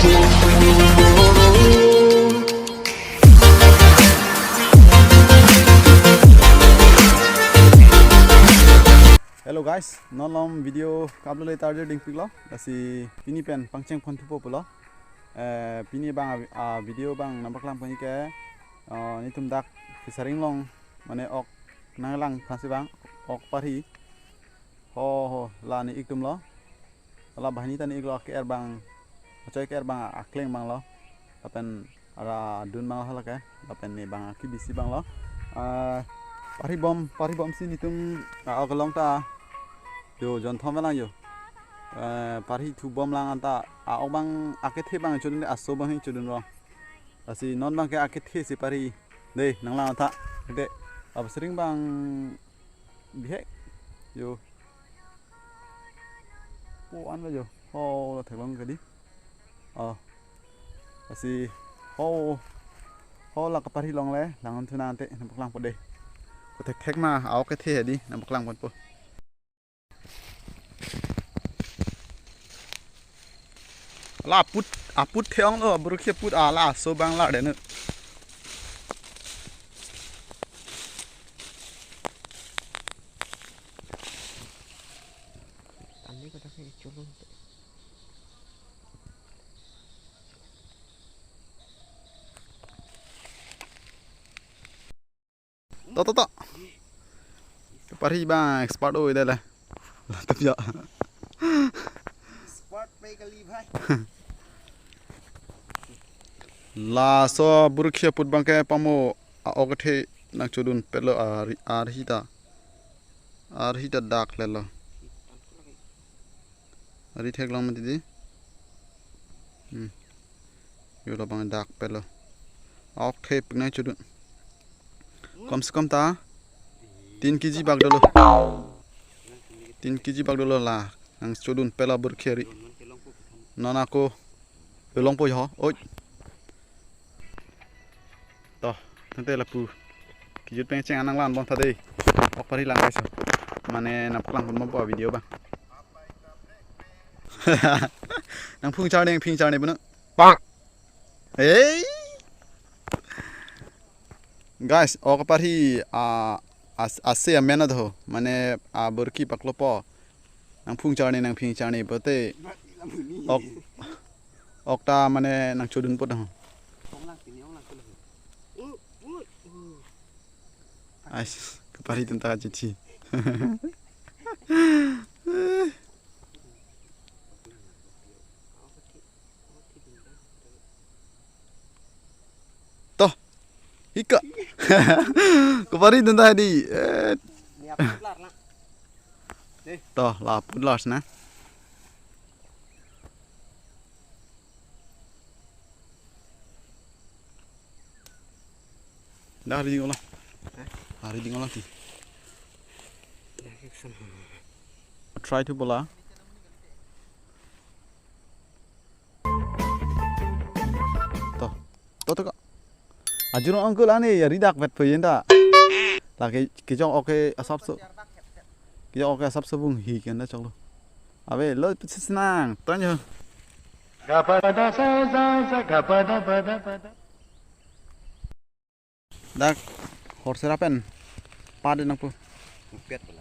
Hello guys, nolong video kablo le target ding piglo dasi pini pen pangcheng phon thupo pulo pini bang video bang nampak lang pani ke ni tum dak fisaring long mane ok nanglang phasi bang ok pari ho la ni iktum lo la bahani tani iklo ke er bang choy ke er bang akleng bang lo apen ara dun bang hala ke apen ni bang ki bisi bang lo pari bom si ni tum ok long ta yo jon thom lang yo pari thu bom lang anta a bang akethe bang chudun aso bang chudun ro asi non bang ke akethe si pari de nang lang anta de ab sering bang bihe yo po an ba yo ho thai bang ke di asi ho la ka pari long le lang thuna ante nampak lang po de ko thek ma a akethe di nampak lang po la put theong lo buru khia put la so bang la de ne ani ko ta ke chulun to pari bang expert oi de la tập giờ sport pe kali bhai la so burkhia put bangke pamo ogthe nak chudun pelo ar hita dak lelo ari thek long mati di yo lo bang dak pelo ogthe pnai chudun kom se kom ta 3 kg bag dolo 3 kg bag dolo la ang chudun pela burkhia ri nana ko long po ho oi to thante la pu kijut peng cheng anang lan bon thade ok pari lang kaiso mane naplang bon mo video bang nang phung char ne bun bang hey guys ok pari ase amena do mane burki paklo po nang phung char ne bote ok ta mane nang chodun pot ho Ais, kepari tentang cici. Toh, hika. Kepari tentang di. Toh, laput las na. Dah hari ngolah. Hari di ngolah ti. Try to bola. To kak. Ajun uncle ane ya ridak vet peyenda. Lagi kijong oke asap so. Kijong oke asap so bung hi kena chok lo. Abe lo senang. Tanya. Gapada sa gapada pada. Dak horse rapen. Pada nang po. Pet pula.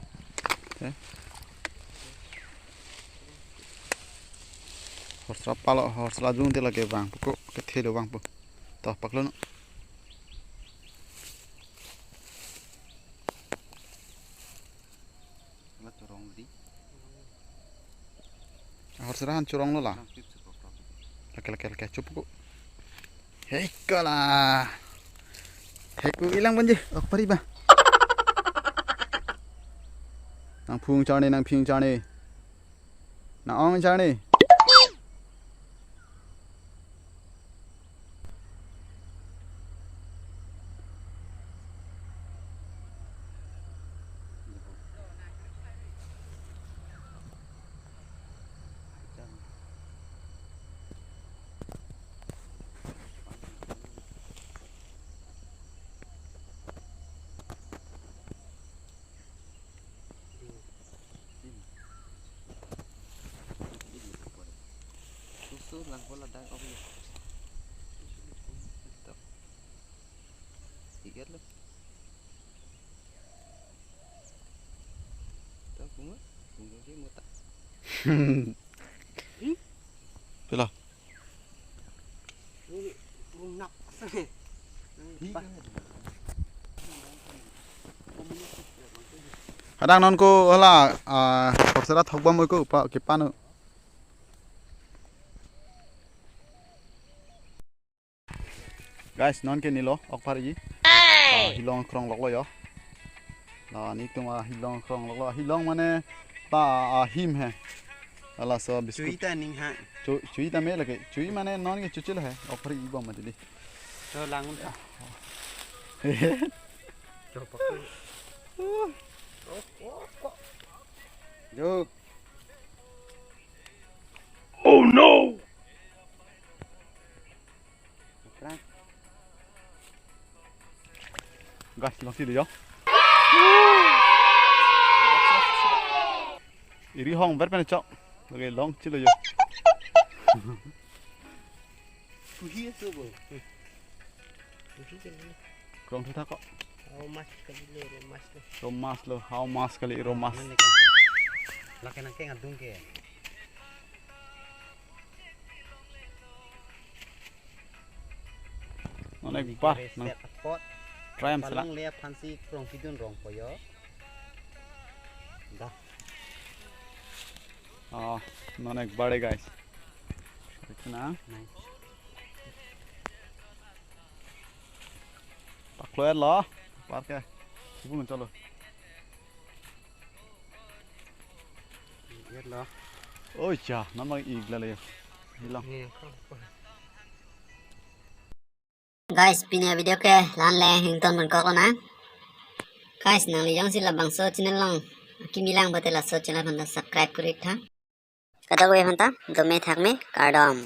Horse rapalo horse lajung te lage bang pokok ke thelo bang po. Toh paklo no. La torong di. Horse rahan curong lo lah. Lake cup ko. Hei kala. Heku ilang banjir. Ok pari ba. Nang phung chane nang phing chane. Nang ong chane. tu lang bola dah oke. Stop. Tiga lo. Tahu bunga? Bunga dia mau tak? Pila. Bunga. Kadang non ko hala korsera thokba moi ko pa ke panu. Guys, non ke nilo ok pari ji. Hilong krong lok lo yo. Nah, ni tuma hilong krong lok lo. Hilong mane ta him hai. Ala so biscuit. Cuita ning ha. Chui ta me lage. Chui mane non ke chuchil hai. Ok pari ibo madili. So langun ta. Coba. Yo. Oh no. Guys, lasi de yo. Iri hong ber pen chok. Lage long chilo yo. Kuhi tu bo. Kuhi kan. Krong thu tha ko. Oh mas kali le mas le. Romas lo, how mas kali romas. Laki nangke ngadung ke. Onek pa nang Pot. try am sala. Palang le fancy krong pidun rong poyo. Dah. Onek bade guys. Ikhna Nice. paklo er lo. Par ke. Sibun chalo. Lihat lo. Oi cha, namang igla le. Hilang. Guys, pinya video ke lan le hington man ko na. Guys, nang li jong sila bang so channel long. Kimilang batela so channel handa subscribe kuri tha. Kata ko hanta dome thakme kardam.